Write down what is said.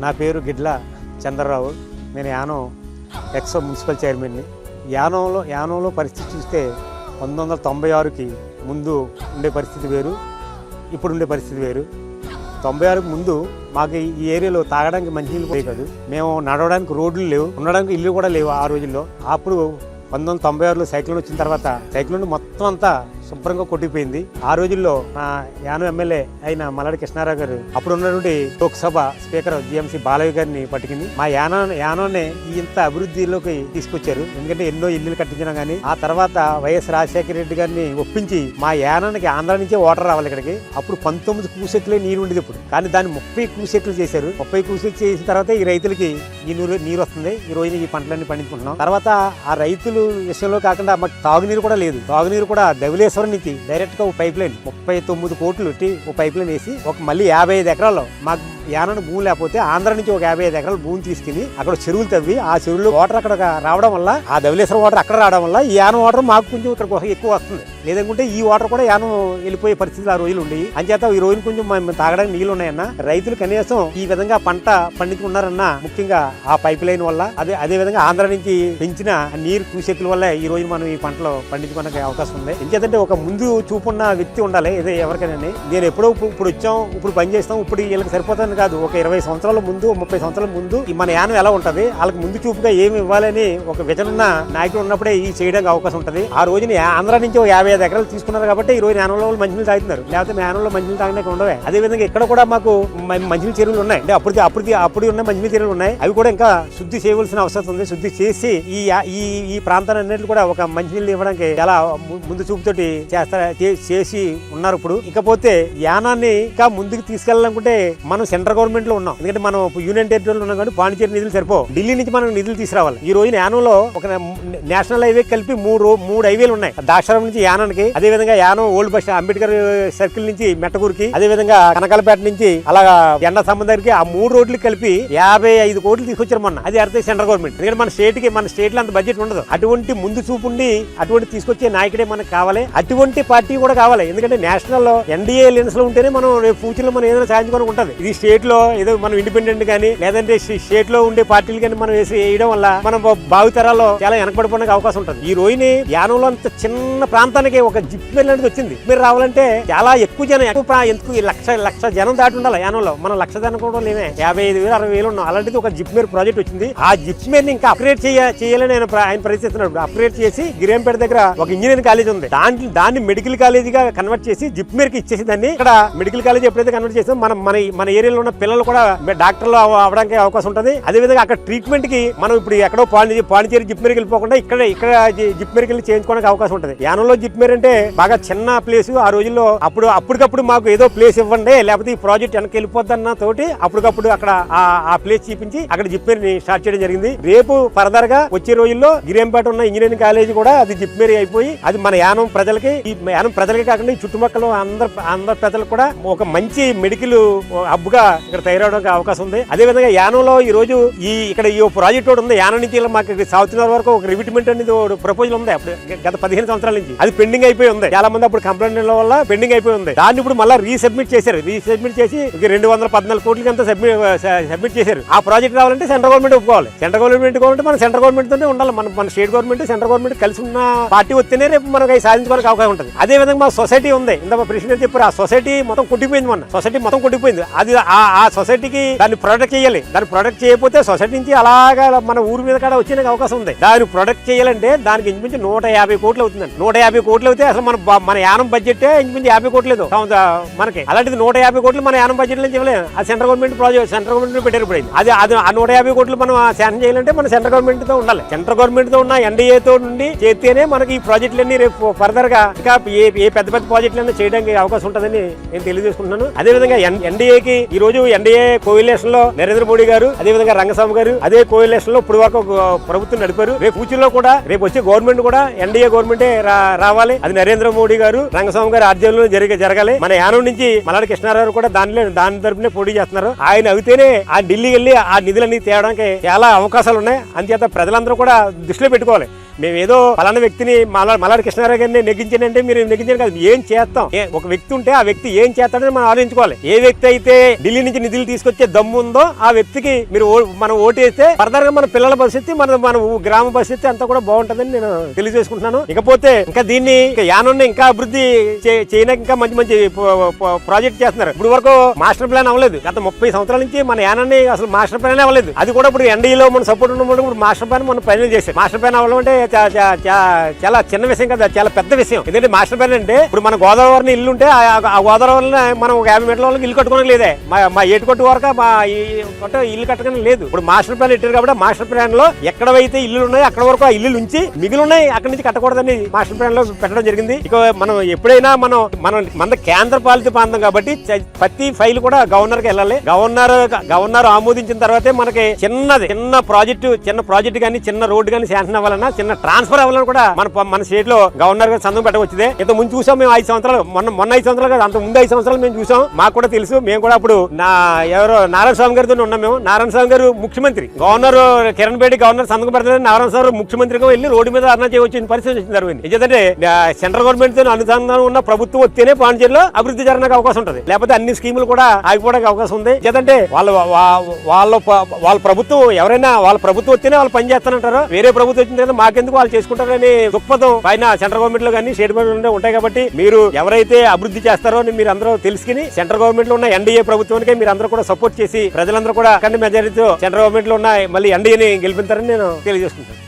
నా పేరు గిడ్ల చంద్రరావు. నేను యానం ఎక్స్ మున్సిపల్ చైర్మన్ని. యానంలో పరిస్థితి చూస్తే 1996కి ముందు ఉండే పరిస్థితి వేరు, ఇప్పుడుండే పరిస్థితి వేరు. 96కి ముందు మాకు ఈ ఏరియాలో తాగడానికి మంచినీళ్ళు పోయి కాదు, మేము నడవడానికి రోడ్లు లేవు, ఉండడానికి ఇల్లు కూడా లేవు ఆ రోజుల్లో. అప్పుడు 1996లో సైక్లోన్ వచ్చిన తర్వాత సైక్లోన్ మొత్తం అంతా శుభ్రంగా కొట్టిపోయింది. ఆ రోజుల్లో మా యానం ఎమ్మెల్యే అయిన మల్లాడి కృష్ణారావు గారు అప్పుడు ఉన్నటువంటి లోక్సభ స్పీకర్ జిఎంసి బాలయ్య గారిని పట్టుకుని మా యానాన్ని ఇంత అభివృద్ధిలోకి తీసుకొచ్చారు. ఎందుకంటే ఎన్నో ఇల్లులు కట్టించినా గానీ ఆ తర్వాత వైఎస్ రాజశేఖర రెడ్డి గారిని ఒప్పించి మా యానానికి ఆంధ్ర నుంచే వాటర్ రావాలి ఇక్కడికి. అప్పుడు 19 క్యూసెక్లే నీరు ఉండేది ఇప్పుడు, కానీ దాన్ని 30 క్యూసెక్లు చేశారు. 30 క్యూసెక్లు చేసిన తర్వాత ఈ రైతులకి ఈ నీరు వస్తుంది. ఈ రోజున ఈ పంటలన్నీ పండించుకుంటున్నాం. తర్వాత ఆ రైతులు విషయంలో కాకుండా మాకు తాగునీరు కూడా లేదు. తాగునీరు కూడా ధవళేశ్వరం నుంచి డైరెక్ట్ గా ఒక పైప్ లైన్ 39 కోట్లు పెట్టి ఒక పైప్ లైన్ వేసి మళ్ళీ 55 ఎకరాల్లో మాకు యానాన్ని భూమి లేకపోతే ఆంధ్ర నుంచి ఒక 55 ఎకరాల భూమి తీసుకుని అక్కడ చెరువులు తవ్వి ఆ చెరువులో వాటర్ అక్కడ రావడం వల్ల, ఆ ధవళేశ్వరం వాటర్ అక్కడ రావడం వల్ల ఈ యానం వాటర్ మాకు కొంచెం ఇక్కడ ఎక్కువ వస్తుంది. లేదనుకుంటే ఈ వాటర్ కూడా యానం వెళ్ళిపోయే పరిస్థితులు ఆ రోజులు ఉండేవి. అంచేత ఈ రోజున కొంచెం మేము తాగడానికి నీళ్లు ఉన్నాయన్న, రైతులు కనీసం ఈ విధంగా పంట పండించుకున్నారన్న ముఖ్యంగా ఆ పైప్ లైన్ వల్ల, అదే విధంగా ఆంధ్ర నుంచి పెంచిన నీరు కూసెక్కుల వల్ల ఈ రోజు మనం ఈ పంటలో పండించుకోవడానికి అవకాశం ఉంది. ఎందుకంటే ఒక ముందు చూపున్న వ్యక్తి ఉండాలి ఇది ఎవరికైనా. నేను ఎప్పుడో ఇప్పుడు వచ్చాం, ఇప్పుడు పని చేస్తాం, ఇప్పుడు వీళ్ళకి సరిపోతుంది కాదు. ఒక 20 సంవత్సరాల ముందు, 30 సంవత్సరాల ముందు మన యానం ఎలా ఉంటది, వాళ్ళకి ముందు చూపుగా ఏమి ఇవ్వాలని ఒక విజన్ ఉన్న నాయకుడు ఉన్నప్పుడే ఈ చేయడానికి అవకాశం ఉంటది. ఆ రోజున ఆంధ్ర నుంచి 55 ఎకరాలు తీసుకున్నారు కాబట్టి ఈ రోజు యానంలో మంచినీళ్ళు తాగుతున్నారు. లేకపోతే యానంలో మంచినీళ్ళు తాగడానికి ఉండవే. అదే విధంగా ఇక్కడ కూడా మాకు మంచినీళ్ళ చెరువులు ఉన్నాయి. అంటే అప్పుడు ఉన్న మంచినీళ్ళ చెరువులు ఉన్నాయి. అవి కూడా ఇంకా శుద్ధి చేయవలసిన అవసరం ఉంది. శుద్ధి చేసి ఈ ప్రాంతాన్ని అన్నింటినీ కూడా ఒక మంచినీళ్ళు ఇవ్వడానికి చాలా ముందు చూపుతోటి చేసి ఉన్నారు. ఇప్పుడు ఇకపోతే యానాన్ని ఇంకా ముందుకు తీసుకెళ్లాలనుకుంటే మనం సెంట్రల్ గవర్నమెంట్ లో ఉన్నాం. ఎందుకంటే మనం యూనియన్ టెరిటరీలో ఉన్నాం కాబట్టి పాండిచేరి నిధులు సరిపో. ఢిల్లీ నుంచి మనం నిధులు తీసుకురావాలి. ఈ రోజు యానంలో ఒక నేషనల్ హైవే కలిపి మూడు హైవేలు ఉన్నాయి. దాక్షారం నుంచి యానానికి, అదే విధంగా Yanam old bus Ambedkar circle నుంచి మెట్టకూరుకి, అదే విధంగా కనకాలపేట నుంచి అలాగా ఎండ సంబంధానికి ఆ 3 రోడ్లు కలిపి 55 కోట్లు తీసుకొచ్చారు మొన్న. అది అర్థం సెంట్రల్ గవర్నమెంట్. ఎందుకంటే మన స్టేట్ లో అంత బడ్జెట్ ఉండదు. అటువంటి ముందు చూపుండి అటువంటి తీసుకొచ్చే నాయకుడే మనకు కావాలి. అటువంటి పార్టీ కూడా కావాలి. ఎందుకంటే నేషనల్ లో ఎన్డీఏ లెన్స్ లో ఉంటేనే మనం రేపు ఫ్యూచర్ లో మనం ఏదైనా సాధించుకోవడానికి ఉంటది. ఇది స్టేట్ లో ఏదో మనం ఇండిపెండెంట్ గానీ లేదంటే స్టేట్ లో ఉండే పార్టీలు కానీ మనం వేయడం వల్ల మనం భావితరాల్లో చాలా వెనకబడిపోవడానికి అవకాశం ఉంటుంది. ఈ రోజుని యానంలో అంత చిన్న ప్రాంతానికి ఒక జిప్ మేర్ లాంటిది వచ్చింది. మీరు రావాలంటే చాలా ఎక్కువ జనం, ఎందుకు లక్ష జనం దాటి ఉండాలి. యానంలో మనం 1,00,000 జనం కూడా లేమే, 55,000 60,000 ఉన్నాం. అలాంటిది ఒక జిప్ మేర్ ప్రాజెక్ట్ వచ్చింది. ఆ జిప్ మేర్ ని ఇంకా అప్గ్రేడ్ చేయాలని ఆయన ప్రయత్నిస్తున్నాడు. అప్గ్రేడ్ చేసి గిరియంపేట దగ్గర ఒక ఇంజనీరింగ్ కాలేజ్ ఉంది. దాన్ని మెడికల్ కాలేజ్ గా కన్వర్ట్ చేసి జిప్ మేర్ కి ఇచ్చేసి దాన్ని ఇక్కడ మెడికల్ కాలేజ్ ఎప్పుడైతే కన్వర్ట్ చేస్తాం మన ఏరియాలో ఉన్న పిల్లలు కూడా డాక్టర్లు అవడానికి అవకాశం ఉంటుంది. అదే విధంగా అక్కడ ట్రీట్మెంట్ కి మనం ఇప్పుడు ఎక్కడో పాండిచేరి జిప్ మేర్కి వెళ్ళిపోకుండా ఇక్కడ జిప్ మేర్కి వెళ్ళి చేయించుకోవడానికి అవకాశం ఉంటుంది. యానంలో జిప్ మేర్ అంటే బాగా చిన్న ప్లేస్. ఆ రోజుల్లో అప్పటికప్పుడు మాకు ఏదో ప్లేస్ ఇవ్వండి, లేకపోతే ఈ ప్రాజెక్ట్ వెనక్కి వెళ్ళిపోద్దన్న తోటి అప్పటికప్పుడు అక్కడ ఆ ప్లేస్ చూపించి అక్కడ జిప్ మేర్ ని స్టార్ట్ చేయడం జరిగింది. రేపు ఫర్దర్ గా వచ్చే రోజుల్లో గిరియంపేట ఉన్న ఇంజనీరింగ్ కాలేజ్ కూడా అది జిప్ మేర్ అయిపోయి అది మన యానం ప్రజలకి, ఈ యానం ప్రజలకి కాకుండా ఈ చుట్టుపక్కల అందరి ప్రజలకు కూడా ఒక మంచి మెడికల్ హబ్ గా ఇక్కడ తయారవడానికి అవకాశం ఉంది. అదే విధంగా యానంలో ఈ రోజు ఇక్కడ ఈ ప్రాజెక్ట్ ఒకటి ఉంది. యానం నుంచి మాకు సౌత్నర్ వరకు ఒక రివిట్మెంట్ అనేది ప్రపోజల్ ఉంది. అప్పుడు గత 15 సంవత్సరాల నుంచి అది పెండింగ్ అయిపోయి ఉంది. చాలా మంది అప్పుడు కంప్లైంట్ల వల్ల పెండింగ్ అయిపోయి ఉంది. దాన్ని ఇప్పుడు మళ్ళీ రీసబ్మిట్ చేశారు. రీసబ్మిట్ చేసి 214 కోట్లకి అంతా సబ్మిట్ చేశారు. ఆ ప్రాజెక్ట్ రావాలంటే సెంట్రల్ గవర్నమెంట్ ఒప్పుకోవాలి. సెంట్రల్ గవర్నమెంట్ కావాలంటే మన సెంట్రల్ గవర్నమెంట్ తోనే ఉండాలి. మన స్టేట్ గవర్నమెంట్ సెంట్రల్ గవర్నమెంట్ కలిసి ఉన్న పార్టీ వస్తేనే రేపు మనకి సాధించుకోవడానికి అవకాశం ఉంటుంది. అదే విధంగా మా సొసైటీ ఉంది. ఇంత ప్రెసిడెంట్ చెప్పారు, ఆ సొసైటీ మొత్తం కొట్టిపోయింది. సొసైటీ మొత్తం కొట్టిపోయింది. అది ఆ సొసైటీకి దాన్ని ప్రొటెక్ట్ చేయాలి. దాన్ని ప్రొటెక్ట్ చేయకపోతే సొసైటీ నుంచి అలాగా మన ఊరి మీద కూడా వచ్చే అవకాశం ఉంది. దాన్ని ప్రొటెక్ట్ చేయాలంటే దానికి ఇంచుమించు 150 కోట్లు అవుతుందండి. 150 కోట్లు అయితే అసలు మన యానం బడ్జెట్ ఇంచుమించు 50 కోట్లేదు మనకి. అలాంటిది 150 కోట్లు మన యానం బడ్జెట్ నుంచి ఇవ్వలేదు. అది central government project, central government పెట్టారు. ఇప్పుడు అది ఆ 150 కోట్లు మనం శాంక్షన్ చేయాలంటే మన సెంట్రల్ గవర్నమెంట్ తో ఉండాలి. సెంట్రల్ గవర్నమెంట్ తో ఉన్న ఎన్డీఏ తో నుండి చేస్తేనే మనకి ఈ ప్రాజెక్టులన్నీ రేపు ఫర్దర్ గా ఇంకా ఏ పెద్ద ప్రాజెక్టులన్నీ చేయడానికి అవకాశం ఉంటుందని నేను తెలియజేసుకుంటున్నాను. అదే విధంగా ఎన్డీఏకి ఈ రోజు ఎన్డీఏ కోయిలేషన్ లో నరేంద్ర మోడీ గారు, అదే విధంగా రంగస్వామి గారు అదే కోయిలేషన్ లో ఇప్పుడు వరకు ప్రభుత్వం నడిపారు. రేపు ఫ్యూచర్ లో కూడా రేపు వచ్చే గవర్నమెంట్ కూడా ఎన్డీఏ గవర్నమెంటే రావాలి. అది నరేంద్ర మోడీ గారు, రంగస్వామి గారు ఆధ్వర్యంలో జరగాలి. మన యానం నుంచి మల్లాడి కృష్ణారావు కూడా దాని తరపునే పోటీ చేస్తున్నారు. ఆయన అయితేనే ఆ ఢిల్లీ వెళ్ళి ఆ నిధులన్నీ తేవడానికి చాలా అవకాశాలు ఉన్నాయి. అంచేత ప్రజలందరూ కూడా దృష్టిలో పెట్టుకోవాలి. మేము ఏదో పలానా వ్యక్తిని మల్లాడి కృష్ణారావు గారిని నెగ్గించానంటే మీరు నెగ్గించారు కాదు, ఏం చేస్తాం. ఒక వ్యక్తి ఉంటే ఆ వ్యక్తి ఏం చేస్తాడని మనం ఆలోచించుకోవాలి. ఏ వ్యక్తి అయితే ఢిల్లీ నుంచి నిధులు తీసుకొచ్చే దమ్ము ఉందో ఆ వ్యక్తికి మీరు మనం ఓటేస్తే ఫర్దర్ గా మన పిల్లల పరిస్థితి మన గ్రామ పరిస్థితి అంతా కూడా బాగుంటుందని నేను తెలియజేసుకుంటున్నాను. ఇకపోతే ఇంకా దీన్ని యానాన్ని ఇంకా అభివృద్ధి చేయడానికి ఇంకా మంచి మంచి ప్రాజెక్ట్ చేస్తున్నారు. ఇప్పుడు వరకు మాస్టర్ ప్లాన్ అవ్వలేదు. గత 30 సంవత్సరాల నుంచి మన యానాన్ని అసలు మాస్టర్ ప్లాన్ అవ్వలేదు. అది కూడా ఇప్పుడు ఎన్డీఏలో మన సపోర్ట్ ఉన్నప్పుడు ఇప్పుడు మాస్టర్ ప్లాన్ మనం ఫైనల్ చేశారు. మాస్టర్ ప్లాన్ అవ్వడం అంటే చాలా చిన్న విషయం కదా, చాలా పెద్ద విషయం. ఎందుకంటే మాస్టర్ ప్లాన్ అంటే ఇప్పుడు మన గోదావరిని ఇల్లు ఉంటే ఆ గోదావరిని మనం 50 మీటర్ల వాళ్ళకి ఇల్లు కట్టుకోవడం లేదే, మా ఏటుకొట్టు వరకు ఇల్లు కట్టడం లేదు. ఇప్పుడు మాస్టర్ ప్లాన్ ఇట్టారు కాబట్టి మాస్టర్ ప్లాన్ లో ఎక్కడైతే ఇల్లు ఉన్నాయో అక్కడ వరకు ఆ ఇల్లు ఉంచి మిగిలి ఉన్నాయి అక్కడి నుంచి కట్టకూడదని మాస్టర్ ప్లాన్ లో పెట్టడం జరిగింది. ఇక మనం ఎప్పుడైనా మన కేంద్ర పాలిత ప్రాంతం కాబట్టి ప్రతి ఫైల్ కూడా గవర్నర్ కి వెళ్ళాలి. గవర్నర్ ఆమోదించిన తర్వాతే మనకి చిన్న ప్రాజెక్టు కానీ చిన్న రోడ్డు కానీ శాంక్షన్ అవ్వాలన్నా, చిన్న ట్రాన్స్ఫర్ అవ్వాలన్నా కూడా మన స్టేట్ లో గవర్నర్ గారు సంతకం పెట్టవచ్చుదే. ఇంత ముందు చూసాం మేము 5 సంవత్సరాలు, మొన్న 5 సంవత్సరాలు కాదు, అంత ముందు 5 సంవత్సరాలు మేము చూసాం. మాకు కూడా తెలుసు. మేము కూడా అప్పుడు నారాయణ స్వామి గారితో ఉన్నాం. మేము నారాయణ స్వామి గారు ముఖ్యమంత్రి, గవర్నర్ కిరణ్ బేడి గవర్నర్ సంతకం పెడతారని నారాయణ స్వామి ముఖ్యమంత్రిగా వెళ్ళి రోడ్డు మీద ధర్నా చేయవచ్చిన పరిస్థితి వచ్చింది. ఎందుకంటే సెంట్రల్ గవర్నమెంట్ తో అనుసంధానం ఉన్న ప్రభుత్వం వస్తేనే పాండిచేరిలో అభివృద్ధి జరగడానికి అవకాశం ఉంటుంది. లేకపోతే అన్ని స్కీములు కూడా ఆగిపోవడానికి అవకాశం ఉంది. ఎందుకంటే వాళ్ళ ప్రభుత్వం ఎవరైనా వాళ్ళ ప్రభుత్వం వస్తేనే వాళ్ళు పని చేస్తానంటారు. వేరే ప్రభుత్వం వచ్చిన తర్వాత మాకెందుకు వాళ్ళు చేసుకుంటారని దృక్పథం పైన సెంట్రల్ గవర్నమెంట్ లో కానీ స్టేట్ గవర్నమెంట్ లో ఉంటాయి. కాబట్టి మీరు ఎవరైతే అభివృద్ధి చేస్తారో మీరు అందరూ తెలుసుకుని సెంట్రల్ గవర్నమెంట్ లో ఉన్న ఎన్డీఏ ప్రభుత్వానికి మీరు అందరూ కూడా సపోర్ట్ చేసి ప్రజలందరూ కూడా అఖండ మెజారిటీతో సెంట్రల్ గవర్నమెంట్ లో ఉన్న మళ్ళీ ఎన్డీఏని గెలిపిస్తారని నేను తెలియజేసుకుంటాను.